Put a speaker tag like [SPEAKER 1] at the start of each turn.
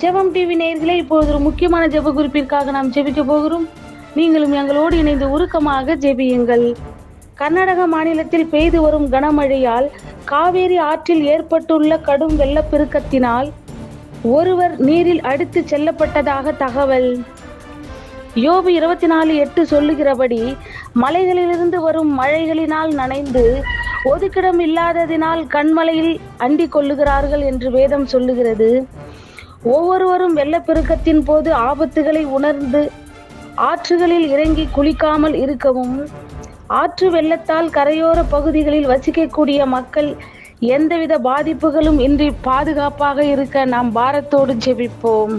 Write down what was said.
[SPEAKER 1] ஜெபம் டிவி நேயர்களே, இப்பொழுது ஒரு முக்கியமான ஜெப குறிப்பிற்காக நாம் ஜெபிக்க போகிறோம். நீங்களும் எங்களோடு இணைந்து உருக்கமாக ஜெபியுங்கள். கர்நாடக மாநிலத்தில் பெய்து வரும் கனமழையால் காவேரி ஆற்றில் ஏற்பட்டுள்ள கடும் வெள்ளப்பெருக்கத்தினால் ஒருவர் நீரில் அடித்துச் செல்லப்பட்டதாக தகவல். யோபு 24:8 சொல்லுகிறபடி, மலைகளிலிருந்து வரும் மழைகளினால் நனைந்து ஒதுக்கிடம் இல்லாததினால் கண்மலையில் அண்டிக் கொள்ளுகிறார்கள் என்று வேதம் சொல்லுகிறது. ஒவ்வொருவரும் வெள்ளப்பெருக்கத்தின் போது ஆபத்துகளை உணர்ந்து ஆற்றுகளில் இறங்கி குளிக்காமல் இருக்கவும், ஆற்று வெள்ளத்தால் கரையோர பகுதிகளில் வசிக்கக்கூடிய மக்கள் எந்தவித பாதிப்புகளும் இன்றி பாதுகாப்பாக இருக்க நாம் பாரத்தோடு ஜெபிப்போம்.